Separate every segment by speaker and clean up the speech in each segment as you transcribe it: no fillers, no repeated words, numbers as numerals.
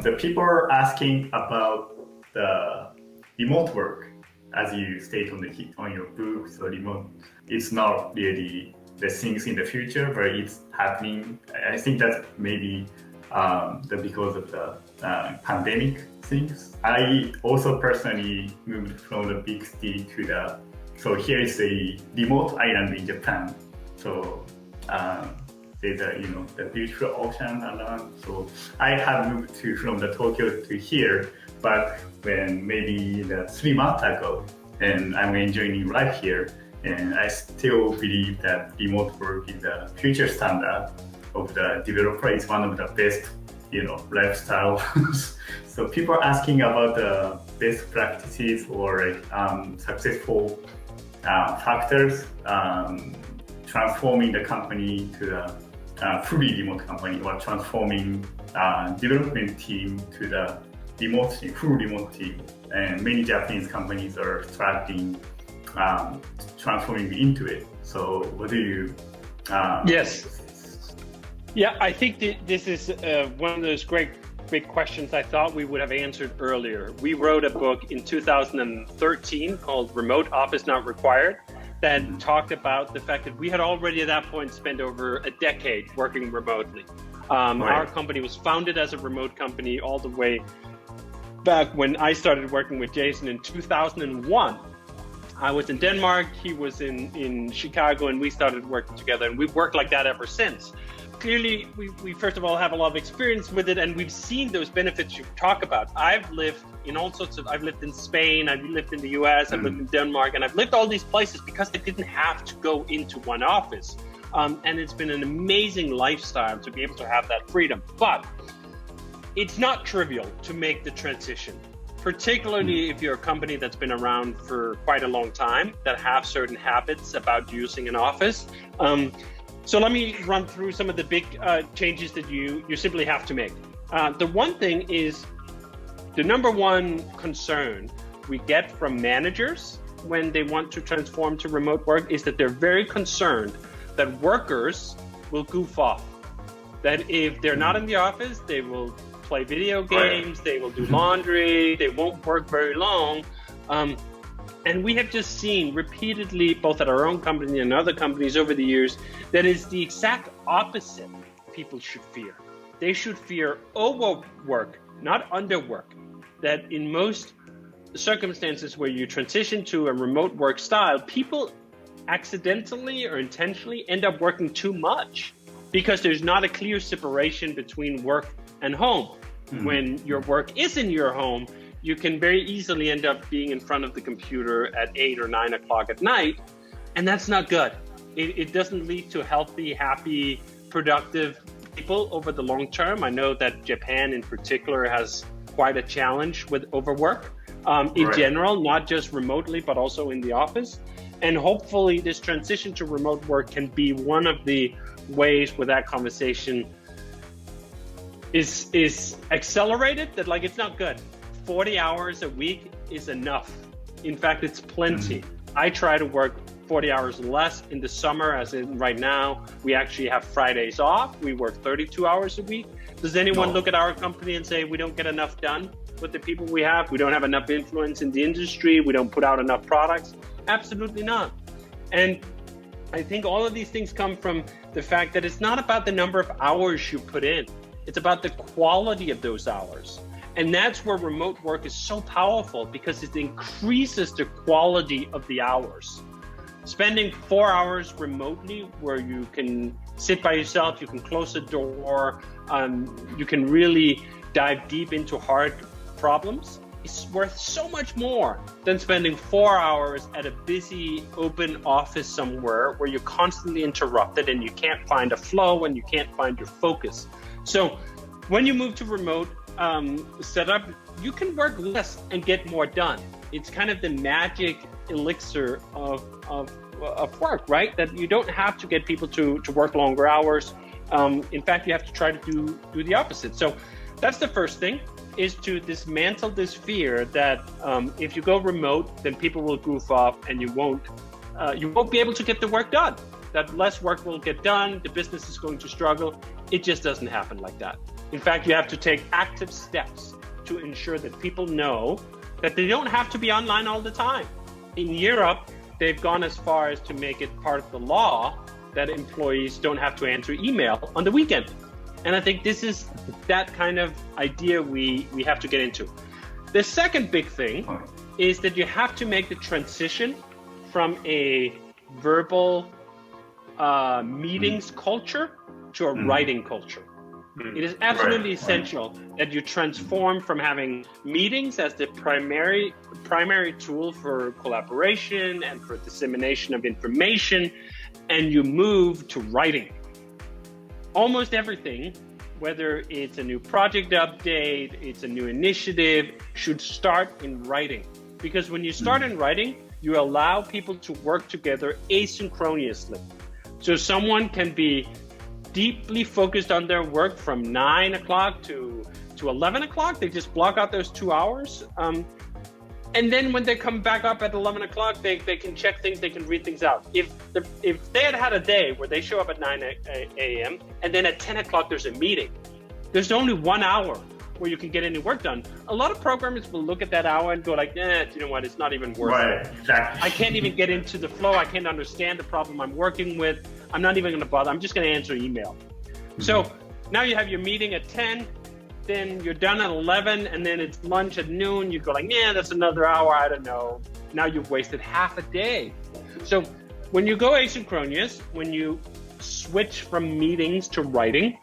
Speaker 1: the people are asking about the remote work, as you state on your book. So remote, it's not really the things in the future, but it's happening. I think that maybe because of the pandemic things. I also personally moved from the big city to the, so here is a remote island in Japan. So there's the beautiful ocean around. So I have moved from the Tokyo to here, but when maybe 3 months ago, and I'm enjoying life here, and I still believe that remote work is the future standard of the developer. It's one of the best, lifestyle. So people are asking about the best practices or successful factors transforming the company to the fully remote company, or transforming development team to the full remote team. And many Japanese companies are struggling transforming into it. So what do you?
Speaker 2: Yes. Yeah, I think this is one of those great big questions I thought we would have answered earlier. We wrote a book in 2013 called Remote Office Not Required that talked about the fact that we had already at that point spent over a decade working remotely. Our company was founded as a remote company all the way back when I started working with Jason in 2001. I was in Denmark, he was in Chicago, and we started working together, and we've worked like that ever since. Clearly, we first of all have a lot of experience with it, and we've seen those benefits you talk about. I've lived in all sorts of, I've lived in Spain, I've lived in the US, I've lived in Denmark, and I've lived all these places because I didn't have to go into one office. And it's been an amazing lifestyle to be able to have that freedom. But it's not trivial to make the transition, particularly if you're a company that's been around for quite a long time, that have certain habits about using an office. So let me run through some of the big changes that you simply have to make. The one thing is, the number one concern we get from managers when they want to transform to remote work is that they're very concerned that workers will goof off. That if they're not in the office, they will play video games, they will do laundry, they won't work very long. And we have just seen repeatedly, both at our own company and other companies over the years, that is the exact opposite people should fear. They should fear overwork, not underwork. That in most circumstances where you transition to a remote work style, people accidentally or intentionally end up working too much because there's not a clear separation between work and home. When your work is in your home, you can very easily end up being in front of the computer at 8 or 9 o'clock at night, and that's not good. It doesn't lead to healthy, happy, productive people over the long term. I know that Japan in particular has quite a challenge with overwork in general, not just remotely, but also in the office. And hopefully this transition to remote work can be one of the ways where that conversation is accelerated, that like it's not good. 40 hours a week is enough. In fact, it's plenty. I try to work 40 hours less in the summer, as in right now, we actually have Fridays off. We work 32 hours a week. Does anyone look at our company and say we don't get enough done with the people we have? We don't have enough influence in the industry. We don't put out enough products? Absolutely not. And I think all of these things come from the fact that it's not about the number of hours you put in. It's about the quality of those hours. And that's where remote work is so powerful, because it increases the quality of the hours. Spending 4 hours remotely where you can sit by yourself, you can close the door, you can really dive deep into hard problems, is worth so much more than spending 4 hours at a busy open office somewhere where you're constantly interrupted and you can't find a flow and you can't find your focus. So when you move to remote setup, you can work less and get more done. It's kind of the magic elixir of work, right? That you don't have to get people to work longer hours. In fact, you have to try to do the opposite. So that's the first thing, is to dismantle this fear that if you go remote, then people will goof off and you won't be able to get the work done. That less work will get done, the business is going to struggle. It just doesn't happen like that. In fact, you have to take active steps to ensure that people know that they don't have to be online all the time. In Europe, they've gone as far as to make it part of the law that employees don't have to answer email on the weekend. And I think this is that kind of idea we have to get into. The second big thing is that you have to make the transition from a verbal meetings culture to a writing culture. It is absolutely essential that you transform from having meetings as the primary tool for collaboration and for dissemination of information, and you move to writing. Almost everything, whether it's a new project update, it's a new initiative, should start in writing. Because when you start in writing, you allow people to work together asynchronously. So someone can be deeply focused on their work from 9 o'clock to 11 o'clock. They just block out those 2 hours. And then when they come back up at 11 o'clock, they can check things, they can read things out. If they had a day where they show up at 9 a.m. and then at 10 o'clock there's a meeting, there's only 1 hour where you can get any work done. A lot of programmers will look at that hour and go like, you know what, it's not even worth it.
Speaker 1: Exactly.
Speaker 2: I can't even get into the flow. I can't understand the problem I'm working with. I'm not even gonna bother. I'm just gonna answer email. So now you have your meeting at 10, then you're done at 11, and then it's lunch at noon. You go like, that's another hour, I don't know. Now you've wasted half a day. So when you go asynchronous, when you switch from meetings to writing,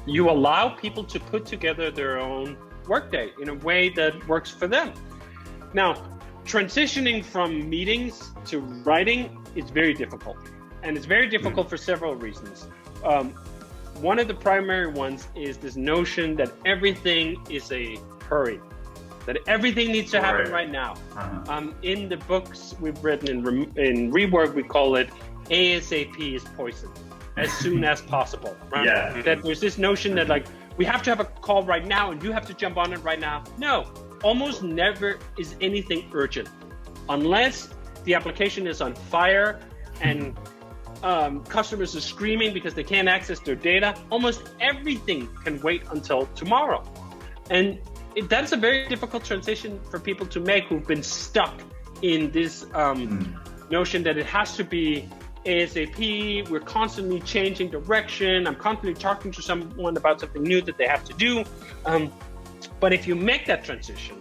Speaker 2: you allow people to put together their own workday in a way that works for them. Now, transitioning from meetings to writing is very difficult. And it's very difficult for several reasons. One of the primary ones is this notion that everything is a hurry, that everything needs to happen right now. In the books we've written in Rework, we call it ASAP is poison, as soon as possible. Right?
Speaker 1: Yeah.
Speaker 2: That there's this notion that like, we have to have a call right now and you have to jump on it right now. No, almost never is anything urgent unless the application is on fire and customers are screaming because they can't access their data. Almost everything can wait until tomorrow. And that's a very difficult transition for people to make who've been stuck in this notion that it has to be ASAP. We're constantly changing direction. I'm constantly talking to someone about something new that they have to do. But if you make that transition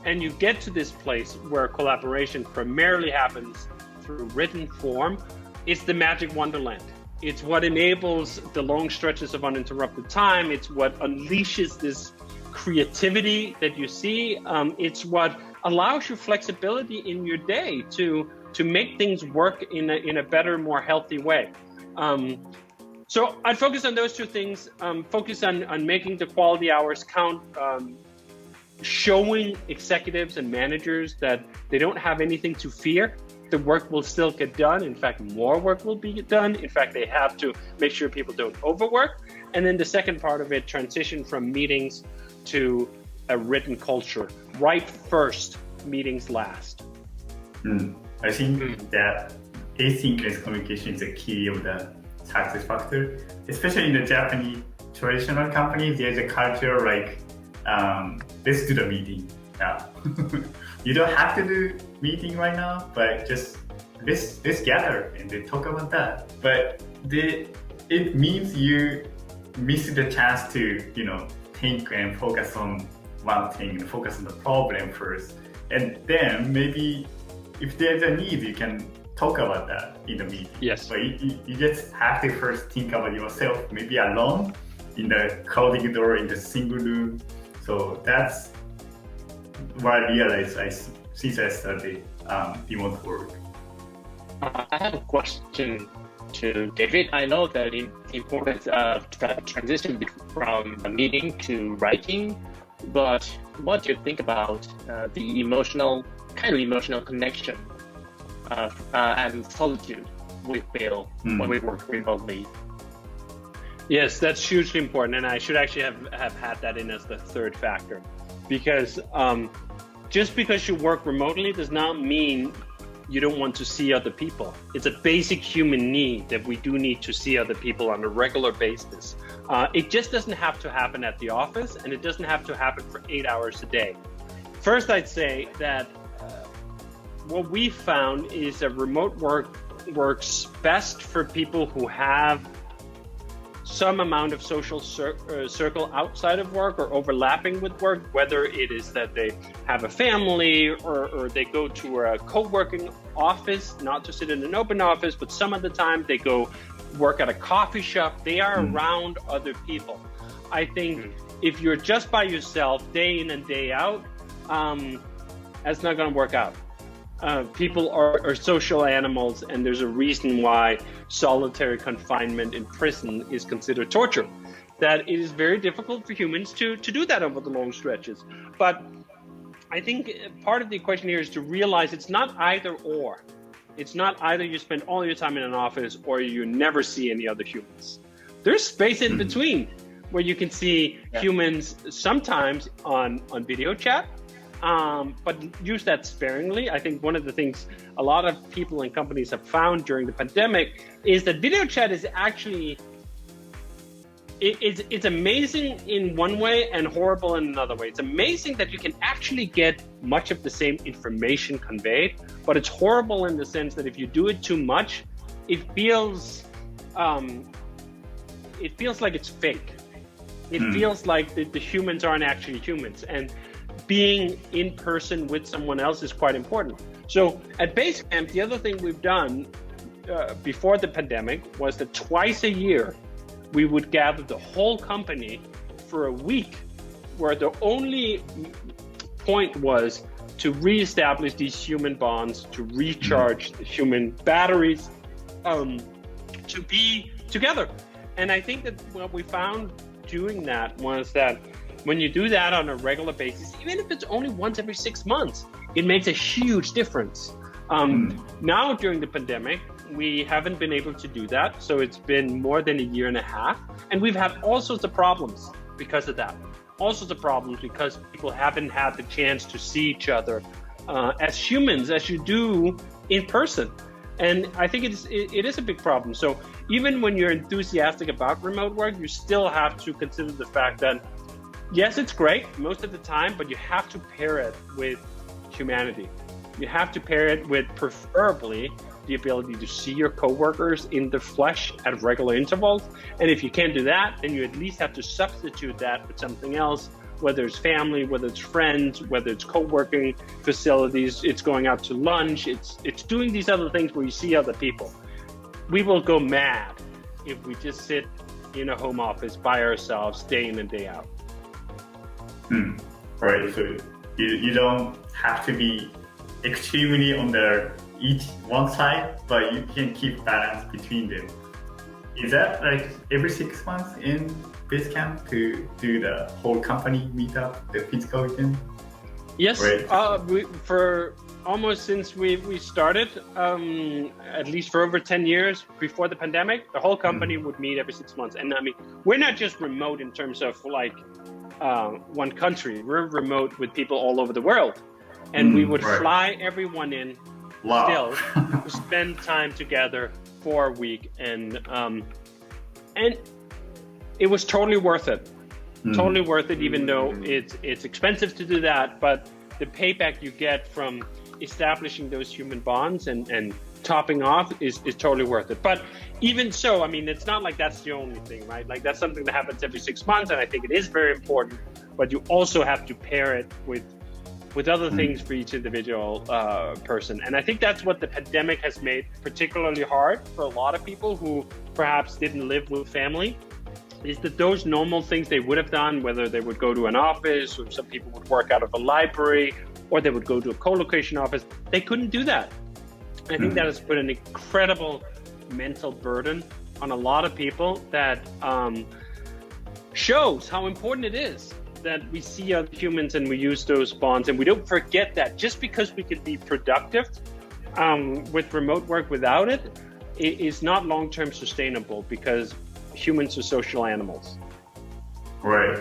Speaker 2: and you get to this place where collaboration primarily happens through written form, it's the magic wonderland. It's what enables the long stretches of uninterrupted time. It's what unleashes this creativity that you see. It's what allows you flexibility in your day to make things work in a better, more healthy way. So I'd focus on those two things. Focus on making the quality hours count, showing executives and managers that they don't have anything to fear. The work will still get done. In fact, more work will be done. In fact, they have to make sure people don't overwork. And then the second part of it, transition from meetings to a written culture. Write first, meetings last.
Speaker 1: I think that asynchronous communication is a key of the success factor, especially in the Japanese traditional companies. There's a culture like, let's do the meeting now. You don't have to do meeting right now, but just let's gather and then talk about that. But it means you miss the chance to think and focus on one thing and focus on the problem first, and then maybe if there's a need, you can talk about that in the meeting.
Speaker 2: Yes.
Speaker 1: But you just have to first think about yourself, maybe alone in the closing door in the single room. So that's what I realized since I studied remote work.
Speaker 3: I have a question to David. I know that the importance of transition from meeting to writing, but what do you think about the emotional connection and solitude we feel when we work remotely?
Speaker 2: Yes, that's hugely important, and I should actually have had that in as the third factor, because just because you work remotely does not mean you don't want to see other people. It's a basic human need that we do need to see other people on a regular basis. It just doesn't have to happen at the office, and it doesn't have to happen for 8 hours a day. First, I'd say that what we found is that remote work works best for people who have some amount of social circle outside of work or overlapping with work, whether it is that they have a family or they go to a co-working office, not to sit in an open office, but some of the time they go work at a coffee shop. They are around other people. I think if you're just by yourself day in and day out, that's not going to work out. People are social animals, and there's a reason why solitary confinement in prison is considered torture. That it is very difficult for humans to do that over the long stretches. But I think part of the equation here is to realize it's not either or. It's not either you spend all your time in an office or you never see any other humans. There's space in between where you can see humans sometimes on video chat, but use that sparingly. I think one of the things a lot of people and companies have found during the pandemic is that video chat is actually, it's amazing in one way and horrible in another way. It's amazing that you can actually get much of the same information conveyed, but it's horrible in the sense that if you do it too much, it feels like it's fake. It feels like the humans aren't actually humans, and being in person with someone else is quite important. So at Basecamp, the other thing we've done before the pandemic was that twice a year, we would gather the whole company for a week, where the only point was to reestablish these human bonds, to recharge the human batteries, to be together. And I think that what we found doing that was that when you do that on a regular basis, even if it's only once every 6 months, it makes a huge difference. Now during the pandemic, we haven't been able to do that. So it's been more than a year and a half. And we've had all sorts of problems because of that. All sorts of problems because people haven't had the chance to see each other as humans, as you do in person. And I think it is a big problem. So even when you're enthusiastic about remote work, you still have to consider the fact that, yes, it's great most of the time, but you have to pair it with humanity. You have to pair it with preferably the ability to see your coworkers in the flesh at regular intervals. And if you can't do that, then you at least have to substitute that with something else, whether it's family, whether it's friends, whether it's co-working facilities, it's going out to lunch, it's doing these other things where you see other people. We will go mad if we just sit in a home office by ourselves day in and day out.
Speaker 1: Right, so you don't have to be extremely on each one side, but you can keep balance between them. Is that like every 6 months in Basecamp to do the whole company meetup, the physical event?
Speaker 2: Yes,
Speaker 1: right.
Speaker 2: For almost since we started, at least for over 10 years before the pandemic, the whole company would meet every 6 months. And I mean, we're not just remote in terms of like one country, we're remote with people all over the world. And we would fly everyone in still to spend time together for a week. And it was totally worth it. Totally worth it, even though it's expensive to do that. But the payback you get from establishing those human bonds and topping off is totally worth it. But even so, I mean, it's not like that's the only thing, right? Like that's something that happens every 6 months, and I think it is very important. But you also have to pair it with other things for each individual person. And I think that's what the pandemic has made particularly hard for a lot of people who perhaps didn't live with family, is that those normal things they would have done, whether they would go to an office or some people would work out of a library or they would go to a co-location office, they couldn't do that. I think that has put an incredible mental burden on a lot of people that shows how important it is that we see other humans and we use those bonds, and we don't forget that just because we can be productive with remote work without it is not long-term sustainable, because humans are social animals.
Speaker 1: Right.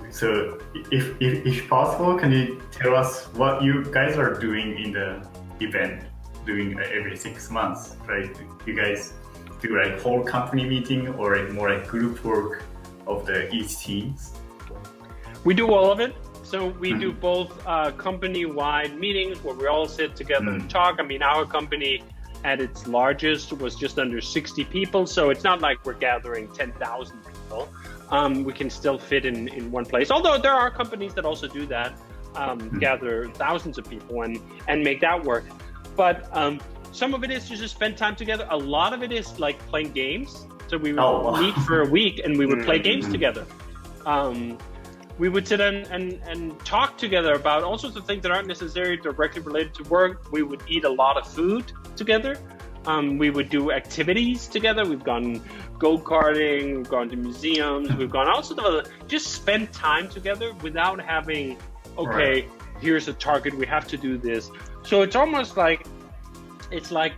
Speaker 1: So if possible, can you tell us what you guys are doing in the event, doing every 6 months, right? You guys do like whole company meeting or like more like group work of the each teams?
Speaker 2: We do all of it. So we do both company-wide meetings where we all sit together and talk. I mean, our company at its largest was just under 60 people. So it's not like we're gathering 10,000 people. We can still fit in one place. Although there are companies that also do that, gather thousands of people and make that work. But some of it is to just spend time together. A lot of it is like playing games. So we would meet for a week and we would play games together. We would sit and talk together about all sorts of things that aren't necessarily directly related to work. We would eat a lot of food together. We would do activities together. We've gone go-karting, we've gone to museums, we've gone all sorts of just spend time together without having, here's a target, we have to do this. So it's almost like,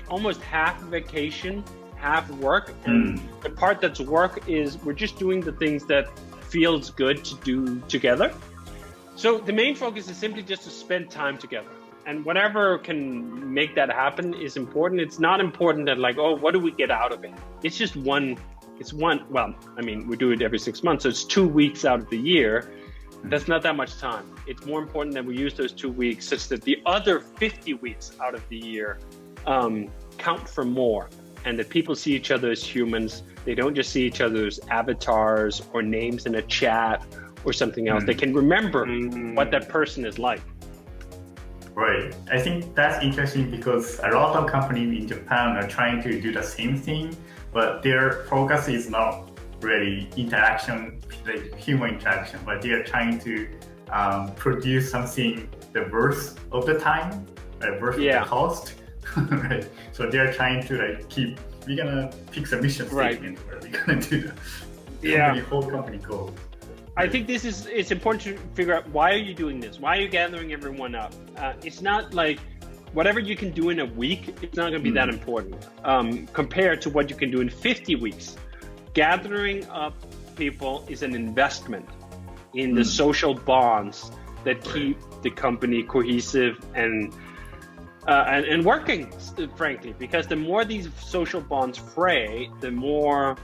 Speaker 2: almost half vacation, half work. And the part that's work is we're just doing the things that feels good to do together. So the main focus is simply just to spend time together. And whatever can make that happen is important. It's not important that like, oh, what do we get out of it? It's just well, I mean, we do it every 6 months. So it's 2 weeks out of the year. That's not that much time. It's more important that we use those 2 weeks such that the other 50 weeks out of the year count for more. And that people see each other as humans. They don't just see each other as avatars or names in a chat or something else. They can remember what that person is like.
Speaker 1: Right. I think that's interesting because a lot of companies in Japan are trying to do the same thing, but their focus is not really interaction, like human interaction, but they are trying to produce something the worth of the time, worth of the cost. Right. So they're trying to like we're gonna fix a mission statement where we're gonna do the whole company goal.
Speaker 2: I think it's important to figure out, why are you doing this? Why are you gathering everyone up? It's not like whatever you can do in a week, it's not going to be that important compared to what you can do in 50 weeks. Gathering up people is an investment in the social bonds that keep the company cohesive and working, frankly, because the more these social bonds fray, the more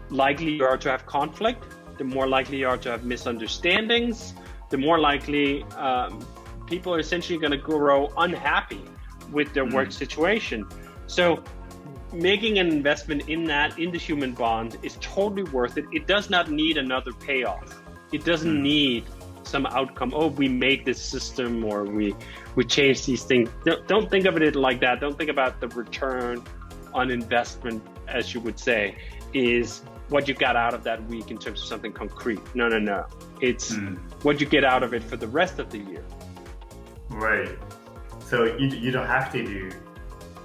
Speaker 2: likely you are to have conflict, the more likely you are to have misunderstandings, the more likely people are essentially going to grow unhappy with their work situation. So making an investment in the human bond is totally worth it. It does not need another payoff. It doesn't need some outcome. Oh, we made this system or we changed these things. Don't think of it like that. Don't think about the return on investment, as you would say, is what you got out of that week in terms of something concrete. No. It's what you get out of it for the rest of the year.
Speaker 1: Right. So you don't have to do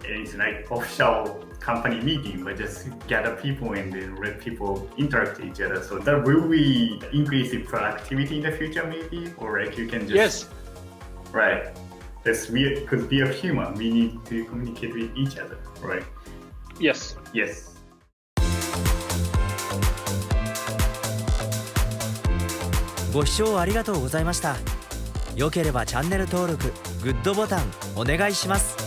Speaker 1: anything like official company meeting, but just gather people and then let people interact with each other. So that will be increase in productivity in the future, maybe, or like you can just right. Because we are human, we need to communicate with each other, right?
Speaker 2: Yes.
Speaker 1: Yes.
Speaker 4: ご視聴ありがとうございました。よければチャンネル登録、グッドボタンお願いします。